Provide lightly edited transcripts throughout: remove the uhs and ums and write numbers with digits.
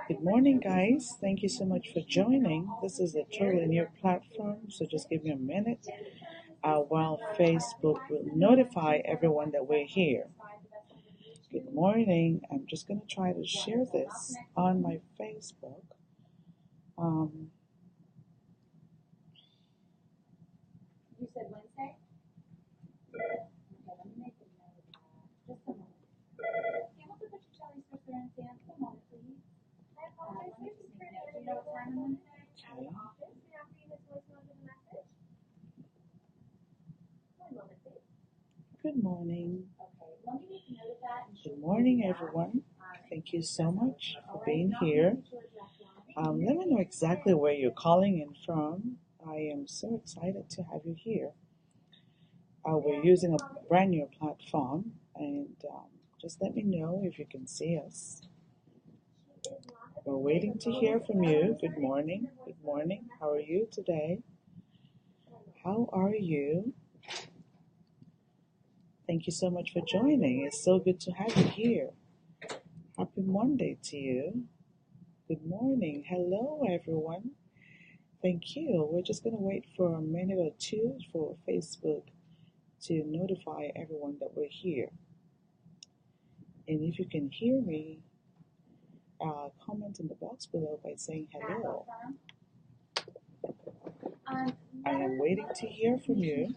Good morning, guys. Thank you so much for joining. This is a totally new platform, so just give me a minute while Facebook will notify everyone that we're here. Good morning. I'm just going to try to share this on my Facebook. Um, You said Wednesday? Okay, let me make a note of that. Just a moment. Can we put your Charlie's sister and Sam for a moment, please? I apologize. Let me just make a note. Do you know what time on Wednesday? At the office. May I read his voicemail to the message? One moment, please. Good morning. Okay, let me make a note of that. Good morning, everyone. Thank you so much for being here. Let me know exactly where you're calling in from. I am so excited to have you here. We're using a brand new platform, and just let me know if you can see us. We're waiting to hear from you. Good morning. Good morning. How are you today? How are you? Thank you so much for joining. It's so good to have you here. Happy Monday to you. Good morning. Hello, everyone. Thank you. We're just going to wait for a minute or two for Facebook to notify everyone that we're here. And if you can hear me, comment in the box below by saying hello. I am waiting to hear from you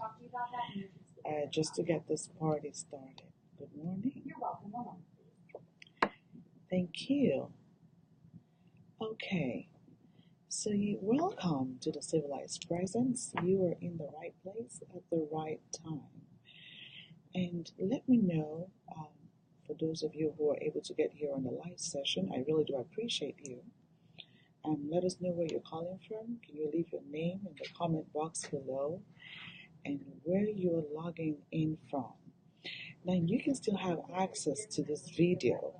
just to get this party started. Good morning. You're welcome. Thank you. Okay. So welcome to the Civilized Presence. You are in the right place at the right time. And let me know, for those of you who are able to get here on the live session, I really do appreciate you. Let us know where you're calling from. Can you leave your name in the comment box below and where you're logging in from? Now you can still have access to this video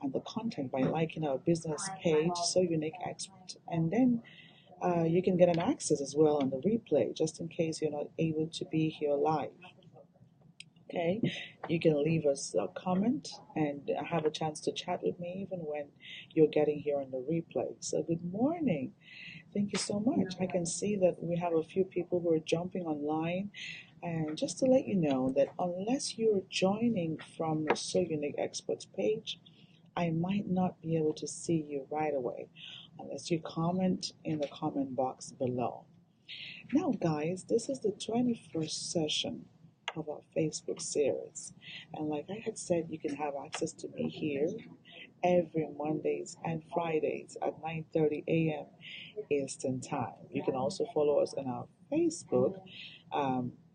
and the content by liking our business page, So Unique Expert, and then you can get an access as well on the replay, just in case you're not able to be here live. Okay, you can leave us a comment and have a chance to chat with me even when you're getting here on the replay. So good morning. Thank you so much. I can see that we have a few people who are jumping online. And just to let you know that unless you're joining from the So Unique Experts page, I might not be able to see you right away unless you comment in the comment box below. Now, guys, this is the 21st session of our Facebook series. And like I had said, you can have access to me here every Mondays and Fridays at 9:30 a.m. Eastern Time. You can also follow us on our Facebook,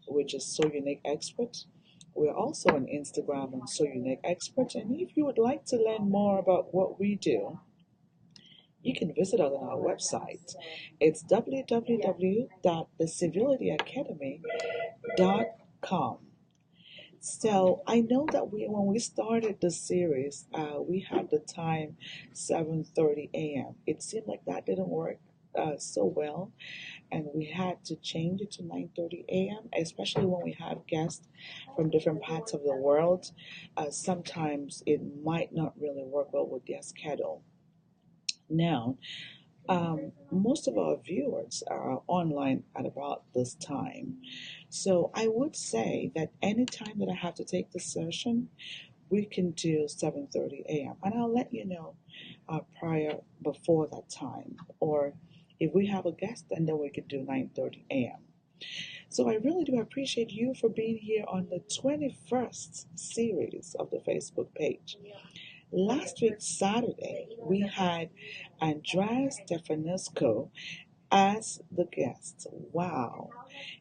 which is So Unique Expert. We're also on Instagram and So Unique Expert. And if you would like to learn more about what we do, you can visit us on our website. It's www.thecivilityacademy.com. So I know that when we started the series, we had the time 7:30 a.m. It seemed like that didn't work so well, and we had to change it to 9:30 a.m., especially when we have guests from different parts of the world. Sometimes it might not really work well with their schedule. Now, most of our viewers are online at about this time. So I would say that anytime that I have to take the session, we can do 7:30 a.m. And I'll let you know before that time. Or if we have a guest, and then we can do 9:30 a.m. So I really do appreciate you for being here on the 21st series of the Facebook page. Last week, Saturday, we had Andrea Stefanesco as the guest. Wow.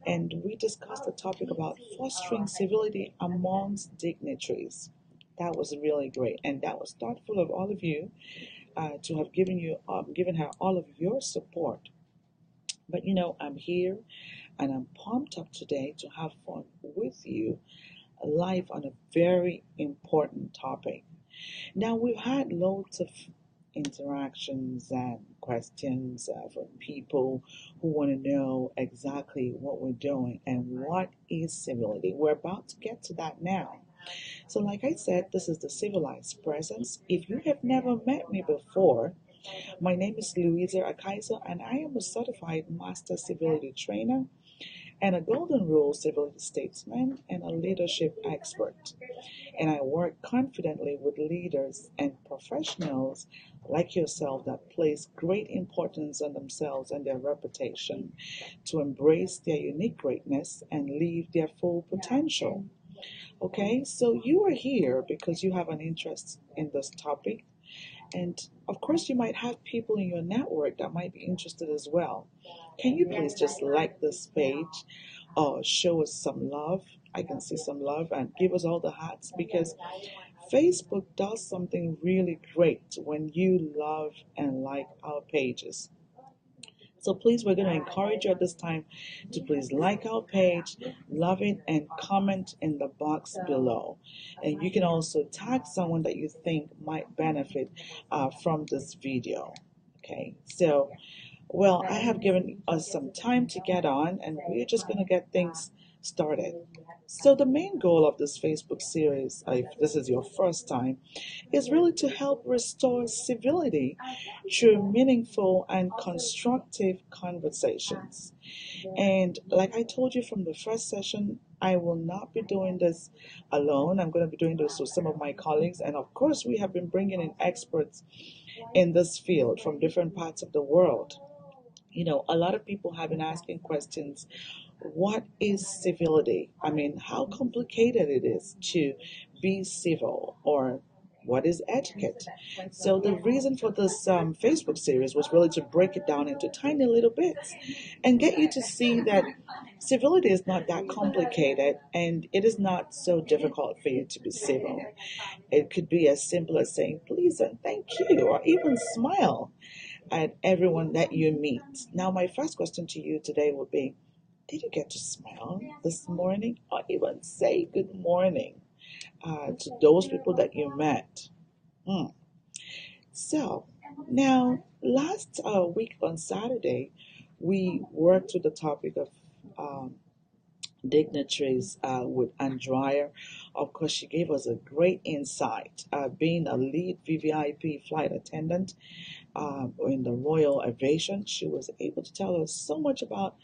And we discussed the topic about fostering civility amongst dignitaries. That was really great. And that was thoughtful of all of you to have given her all of your support. But I'm here and I'm pumped up today to have fun with you live on a very important topic. Now, we've had loads of interactions and questions from people who want to know exactly what we're doing and what is civility. We're about to get to that now. So, like I said, this is the Civilized Presence. If you have never met me before, my name is Louisa Akaiso, and I am a certified Master Civility Trainer and a Golden Rule Civility Statesman and a leadership expert. And I work confidently with leaders and professionals like yourself that place great importance on themselves and their reputation to embrace their unique greatness and live their full potential. Okay, so you are here because you have an interest in this topic, and of course, you might have people in your network that might be interested as well. Can you please just like this page or show us some love? I can see some love and give us all the hearts because Facebook does something really great when you love and like our pages. So please, we're going to encourage you at this time to please like our page, love it, and comment in the box below. And you can also tag someone that you think might benefit from this video. Okay, so, well, I have given us some time to get on, and we're just going to get things started. So the main goal of this Facebook series, if this is your first time, is really to help restore civility through meaningful and constructive conversations. And like I told you from the first session, I will not be doing this alone. I'm going to be doing this with some of my colleagues. And of course, we have been bringing in experts in this field from different parts of the world. You know, a lot of people have been asking questions. What is civility? I mean, how complicated it is to be civil, or what is etiquette? So the reason for this Facebook series was really to break it down into tiny little bits and get you to see that civility is not that complicated and it is not so difficult for you to be civil. It could be as simple as saying please and thank you, or even smile at everyone that you meet. Now, my first question to you today would be, did you get to smile this morning or even say good morning to those people that you met? Hmm. So, now, last week on Saturday, we worked with the topic of um, dignitaries with Andrea. Of course, she gave us a great insight. Being a lead VVIP flight attendant in the Royal Aviation, she was able to tell us so much about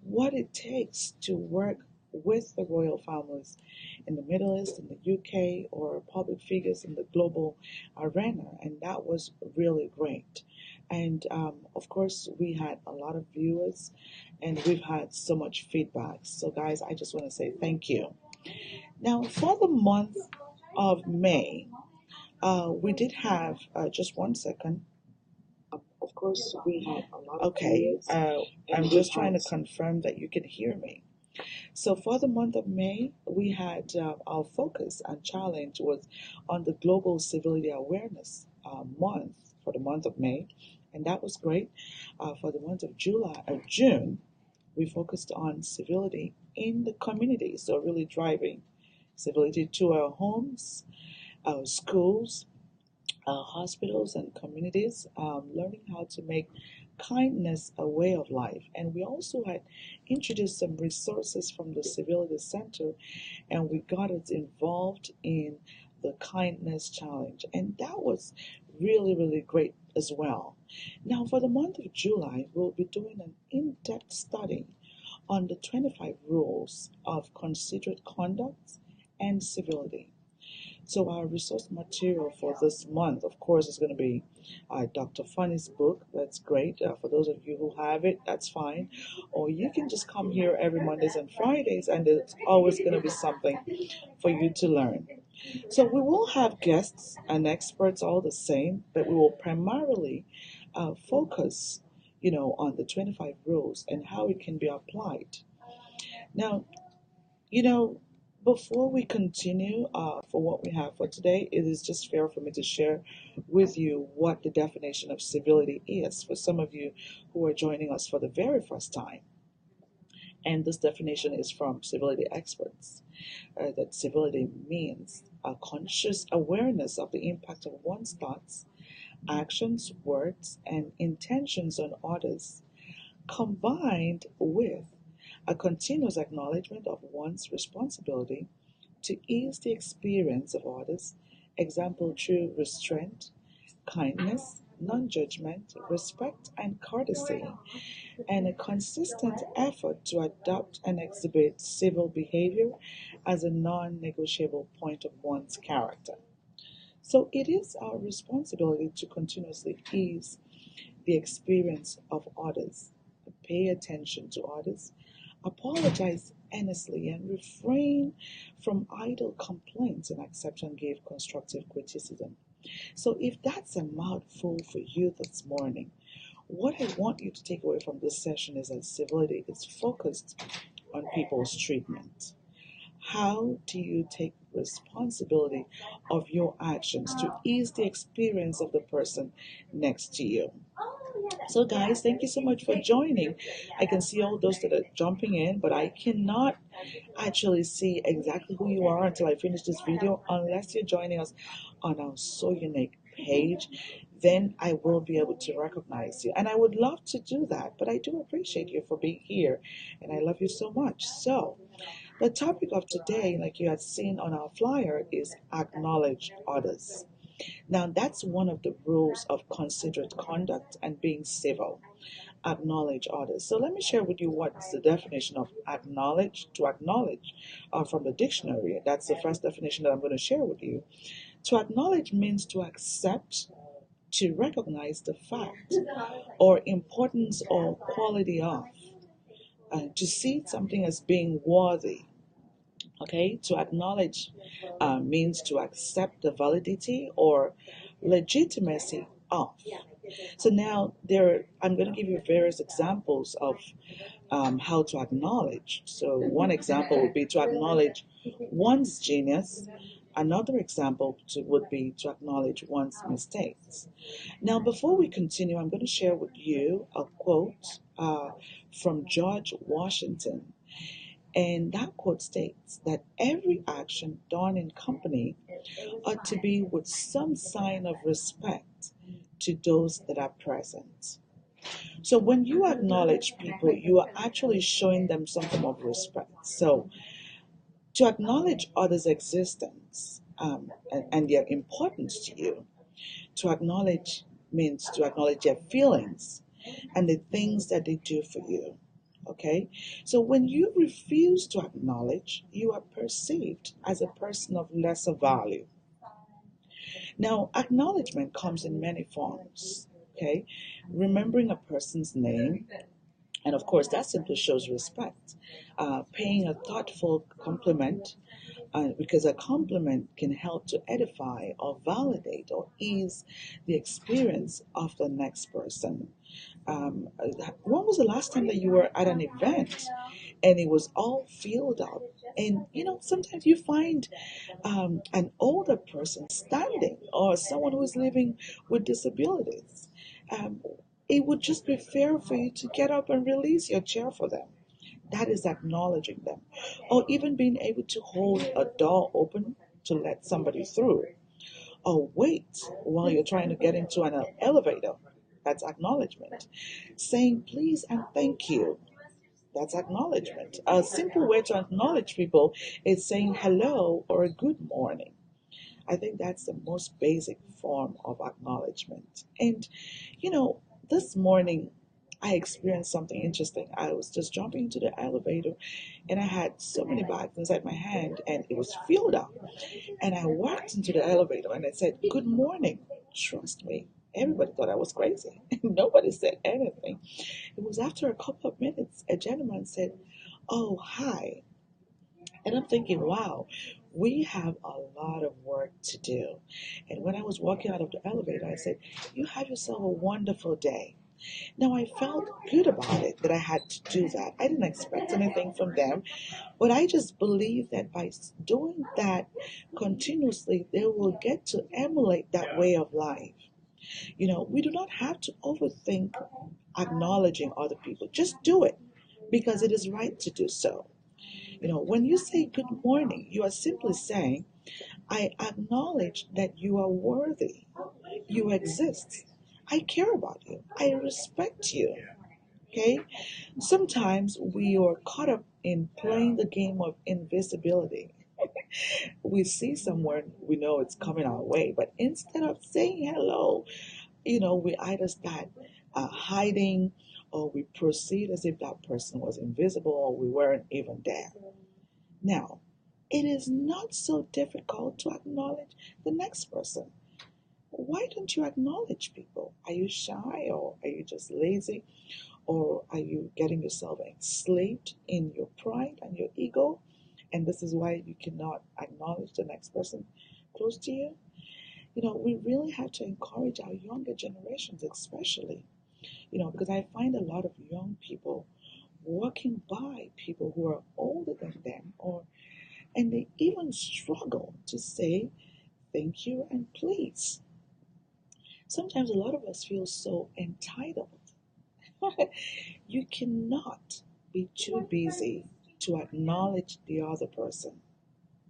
what it takes to work with the royal families in the Middle East, in the UK, or public figures in the global arena. And that was really great. And of course, we had a lot of viewers and we've had so much feedback. So, guys, I just want to say thank you. Now, for the month of May, we did have just one second. Of course, we had a lot of okay. I'm just trying to confirm that you can hear me. So for the month of May, we had our focus and challenge was on the Global Civility Awareness Month for the month of May, and that was great. For the month of June, we focused on civility in the community, so really driving civility to our homes, our schools, hospitals and communities, learning how to make kindness a way of life. And we also had introduced some resources from the Civility Center, and we got us involved in the kindness challenge. And that was really, really great as well. Now, for the month of July, we'll be doing an in-depth study on the 25 rules of considerate conduct and civility. So our resource material for this month, of course, is going to be Dr. Funny's book. That's great. For those of you who have it, that's fine. Or you can just come here every Mondays and Fridays, and it's always going to be something for you to learn. So we will have guests and experts all the same, but we will primarily focus, on the 25 rules and how it can be applied. Now, you know, before we continue for what we have for today, it is just fair for me to share with you what the definition of civility is for some of you who are joining us for the very first time. And this definition is from civility experts, that civility means a conscious awareness of the impact of one's thoughts, actions, words, and intentions on others, combined with a continuous acknowledgement of one's responsibility to ease the experience of others, example through restraint, kindness, non judgment, respect, and courtesy, and a consistent effort to adopt and exhibit civil behavior as a non negotiable point of one's character. So it is our responsibility to continuously ease the experience of others, pay attention to others, apologize earnestly, and refrain from idle complaints and accept and give constructive criticism. So, if that's a mouthful for you this morning, what I want you to take away from this session is that civility is focused on people's treatment. How do you take responsibility of your actions to ease the experience of the person next to you? So, guys, thank you so much for joining. I can see all those that are jumping in, but I cannot actually see exactly who you are until I finish this video, unless you're joining us on our So Unique page. Then I will be able to recognize you. And I would love to do that, but I do appreciate you for being here, and I love you so much. So, the topic of today, like you had seen on our flyer, is acknowledge others. Now, that's one of the rules of considerate conduct and being civil. Acknowledge others. So, let me share with you what's the definition of acknowledge. To acknowledge from the dictionary, that's the first definition that I'm going to share with you. To acknowledge means to accept, to recognize the fact or importance or quality of, to see something as being worthy. Okay, to acknowledge means to accept the validity or legitimacy of. So now I'm going to give you various examples of how to acknowledge. So one example would be to acknowledge one's genius. Another example would be to acknowledge one's mistakes. Now, before we continue, I'm going to share with you a quote from George Washington. And that quote states that every action done in company ought to be with some sign of respect to those that are present. So when you acknowledge people, you are actually showing them some form of respect. So to acknowledge others' existence and their importance to you, to acknowledge means to acknowledge their feelings and the things that they do for you. Okay? So when you refuse to acknowledge, you are perceived as a person of lesser value. Now, acknowledgement comes in many forms. Okay? Remembering a person's name, and of course, that simply shows respect. Paying a thoughtful compliment, because a compliment can help to edify or validate or ease the experience of the next person. When was the last time that you were at an event and it was all filled up? And sometimes you find an older person standing or someone who is living with disabilities. Um, it would just be fair for you to get up and release your chair for them. That is acknowledging them. Or even being able to hold a door open to let somebody through. Or wait while you're trying to get into an elevator. That's acknowledgement. Saying please and thank you. That's acknowledgement. A simple way to acknowledge people is saying hello or a good morning. I think that's the most basic form of acknowledgement. And, this morning I experienced something interesting. I was just jumping into the elevator and I had so many bags inside my hand and it was filled up. And I walked into the elevator and I said, good morning. Trust me. Everybody thought I was crazy. Nobody said anything. It was after a couple of minutes, a gentleman said, oh, hi. And I'm thinking, wow, we have a lot of work to do. And when I was walking out of the elevator, I said, you have yourself a wonderful day. Now, I felt good about it that I had to do that. I didn't expect anything from them, but I just believe that by doing that continuously, they will get to emulate that way of life. We do not have to overthink acknowledging other people. Just do it because it is right to do so. When you say good morning, you are simply saying, I acknowledge that you are worthy. You exist. I care about you. I respect you. Okay? Sometimes we are caught up in playing the game of invisibility. We see someone, we know it's coming our way, but instead of saying hello, we either start hiding, or we proceed as if that person was invisible or we weren't even there. Now, it is not so difficult to acknowledge the next person. Why don't you acknowledge people? Are you shy, or are you just lazy, or are you getting yourself enslaved in your pride and your ego? And this is why you cannot acknowledge the next person close to you. We really have to encourage our younger generations, especially, because I find a lot of young people walking by people who are older than them, and they even struggle to say thank you and please. Sometimes a lot of us feel so entitled. You cannot be too busy to acknowledge the other person.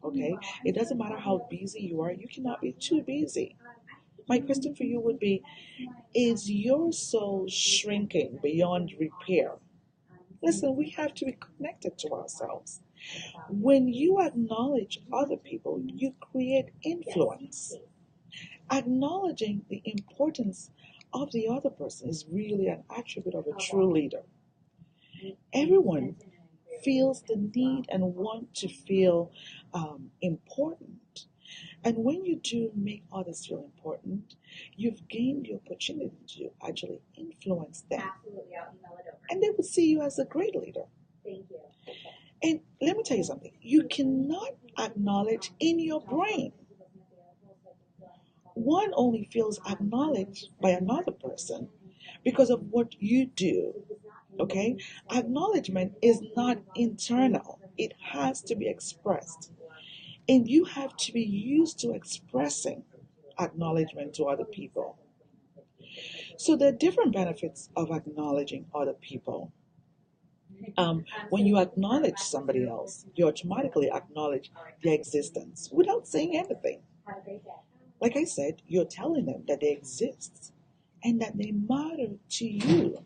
Okay? It doesn't matter how busy you are, you cannot be too busy. My question for you would be, is your soul shrinking beyond repair? Listen, we have to be connected to ourselves. When you acknowledge other people, you create influence. Acknowledging the importance of the other person is really an attribute of a true leader. Everyone feels the need and want to feel important. And when you do make others feel important, you've gained the opportunity to actually influence them. Absolutely, I'll email it over. And they will see you as a great leader. Thank you. And let me tell you something. You cannot acknowledge in your brain. One only feels acknowledged by another person because of what you do. Okay? Acknowledgement is not internal. It has to be expressed. And you have to be used to expressing acknowledgement to other people. So there are different benefits of acknowledging other people. When you acknowledge somebody else, you automatically acknowledge their existence without saying anything. Like I said, you're telling them that they exist and that they matter to you.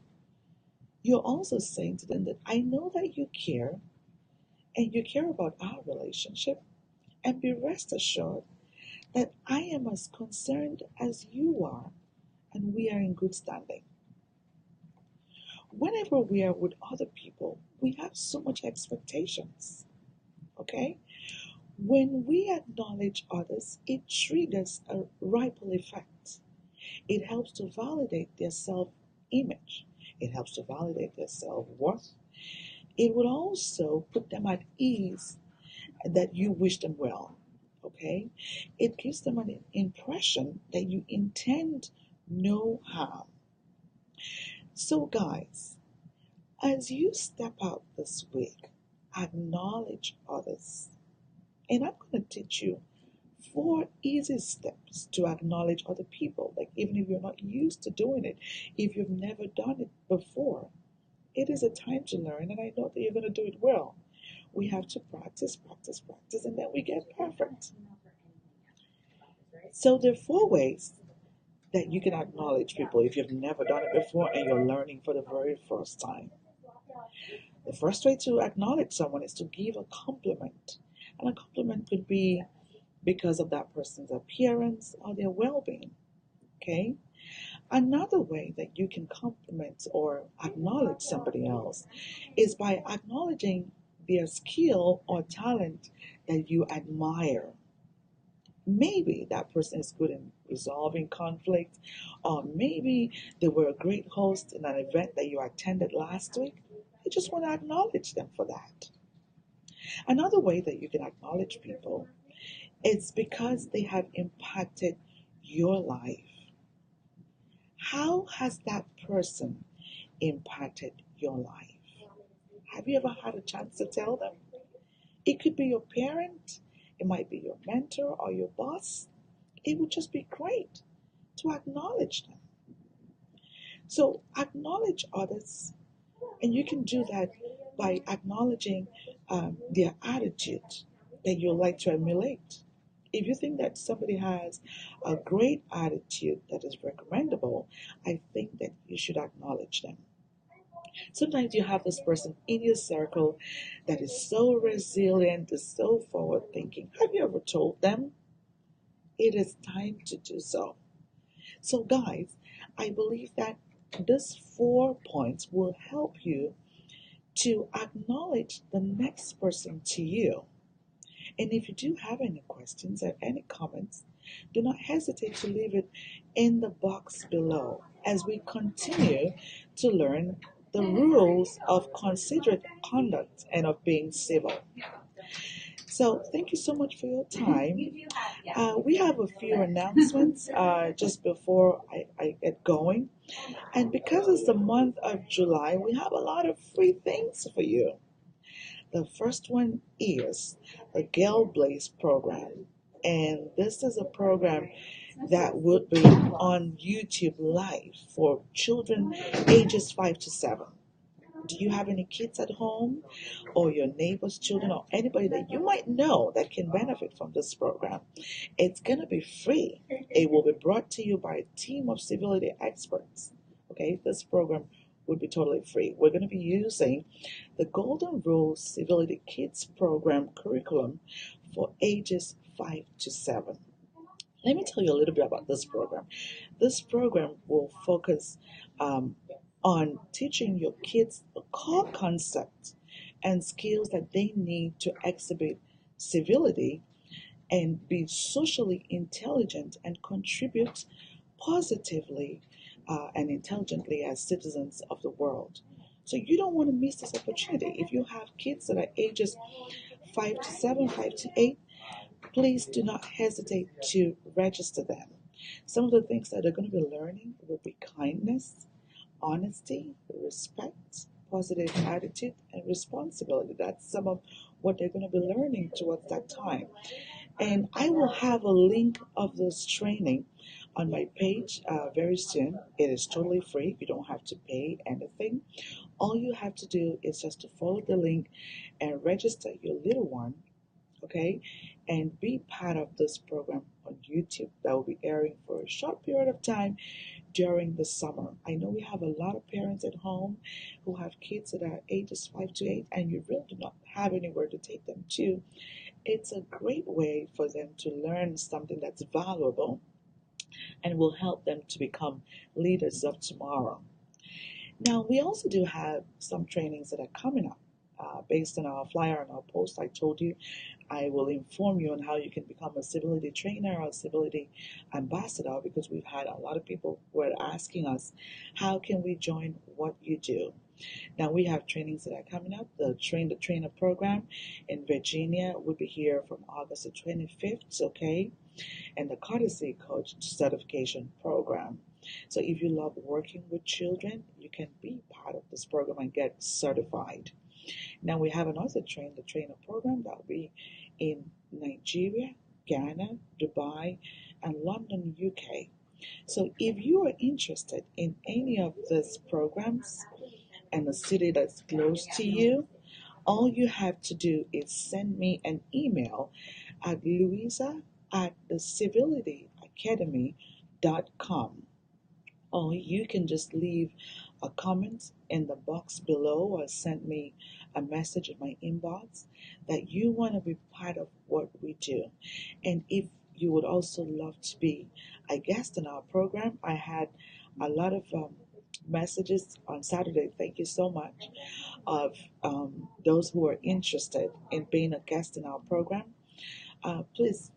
You're also saying to them that I know that you care, and you care about our relationship, and be rest assured that I am as concerned as you are, and we are in good standing. Whenever we are with other people, we have so much expectations. Okay? When we acknowledge others, it triggers a ripple effect. It helps to validate their self-image. It helps to validate their self-worth. It would also put them at ease that you wish them well. Okay? It gives them an impression that you intend no harm. So guys, as you step out this week, acknowledge others. And I'm going to teach you 4 easy steps to acknowledge other people. Like, even if you're not used to doing it, if you've never done it before, it is a time to learn, and I know that you're going to do it well. We have to practice, practice, practice, and then we get perfect. So there are 4 ways that you can acknowledge people if you've never done it before and you're learning for the very first time. The first way to acknowledge someone is to give a compliment. And a compliment could be because of that person's appearance or their well-being. Okay? Another way that you can compliment or acknowledge somebody else is by acknowledging their skill or talent that you admire. Maybe that person is good in resolving conflict, or maybe they were a great host in an event that you attended last week. You just want to acknowledge them for that. Another way that you can acknowledge people is because they have impacted your life. How has that person impacted your life? Have you ever had a chance to tell them? It could be your parent, it might be your mentor or your boss. It would just be great to acknowledge them. So acknowledge others, and you can do that by acknowledging their attitude that you like to emulate. If you think that somebody has a great attitude that is recommendable, I think that you should acknowledge them. Sometimes you have this person in your circle that is so resilient, is so forward thinking. Have you ever told them it is time to do so? So, guys, I believe that these 4 points will help you to acknowledge the next person to you. And if you do have any questions or any comments, do not hesitate to leave it in the box below as we continue to learn the rules of considerate conduct and of being civil. So, thank you so much for your time. We have a few announcements just before I get going. And because it's the month of July, we have a lot of free things for you. The first one is the Girl Blaze program. And this is a program that would be on YouTube Live for children ages 5 to 7. Do you have any kids at home or your neighbor's children or anybody that you might know that can benefit from this program? It's going to be free. It will be brought to you by a team of civility experts. Okay, this program would be totally free. We're going to be using the Golden Rules Civility Kids program curriculum for ages 5 to 7. Let me tell you a little bit about this program. This program will focus on teaching your kids the core concepts and skills that they need to exhibit civility and be socially intelligent and contribute positively and intelligently as citizens of the world. So you don't want to miss this opportunity. If you have kids that are ages 5 to 7, 5 to 8, please do not hesitate to register them. Some of the things that they're going to be learning will be kindness, honesty, respect, positive attitude, and responsibility. That's some of what they're going to be learning towards that time. And I will have a link of this training on my page very soon. It is totally free. You don't have to pay anything. All you have to do is just to follow the link and register your little one, okay, and be part of this program on YouTube that will be airing for a short period of time during the summer. I know we have a lot of parents at home who have kids that are ages 5 to 8 and you really do not have anywhere to take them to. It's a great way for them to learn something that's valuable and will help them to become leaders of tomorrow. Now, we also do have some trainings that are coming up. Based on our flyer and our post, I told you I will inform you on how you can become a civility trainer or a civility ambassador, because we've had a lot of people who are asking us, how can we join what you do? Now, we have trainings that are coming up. The Train the Trainer program in Virginia will be here from August the 25th, okay? And the Courtesy Coach certification program. So if you love working with children, you can be part of this program and get certified. Now we have another Train the Trainer program that will be in Nigeria, Ghana, Dubai, and London, UK. So if you are interested in any of these programs and a city that's close to you, all you have to do is send me an email at Louisa at the civilityacademy.com. Or you can just leave a comment in the box below or send me a message in my inbox that you want to be part of what we do. And if you would also love to be a guest in our program, I had a lot of messages on Saturday. Thank you so much of those who are interested in being a guest in our program. Please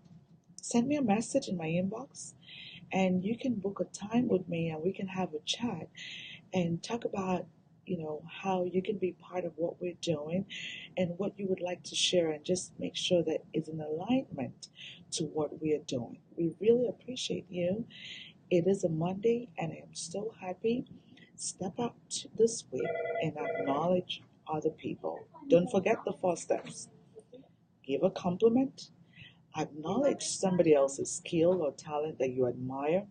send me a message in my inbox and you can book a time with me and we can have a chat and talk about how you can be part of what we're doing and what you would like to share, and just make sure that it's in alignment to what we are doing. We really appreciate you. It is a Monday and I am so happy. Step up this week and acknowledge other people. Don't forget the 4 steps. Give a compliment. Acknowledge somebody else's skill or talent that you admire.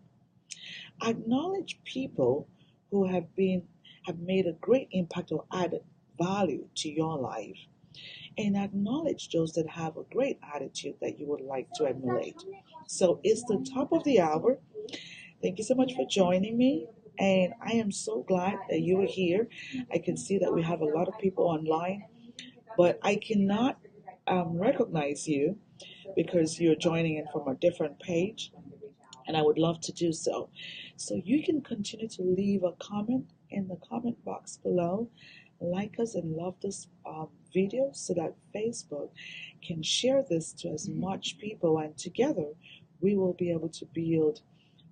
Acknowledge people who have made a great impact or added value to your life. And acknowledge those that have a great attitude that you would like to emulate. So it's the top of the hour. Thank you so much for joining me. And I am so glad that you are here. I can see that we have a lot of people online, but I cannot recognize you because you're joining in from a different page, and I would love to do so. So you can continue to leave a comment in the comment box below, like us and love this video so that Facebook can share this to as much people, and together we will be able to build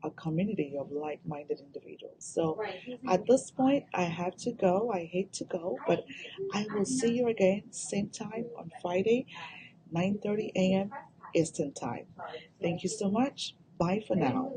a community of like-minded individuals. So at this point, I have to go. I hate to go, but I will see you again same time on Friday, 9:30 a.m. Eastern Time. Thank you so much. Bye for now.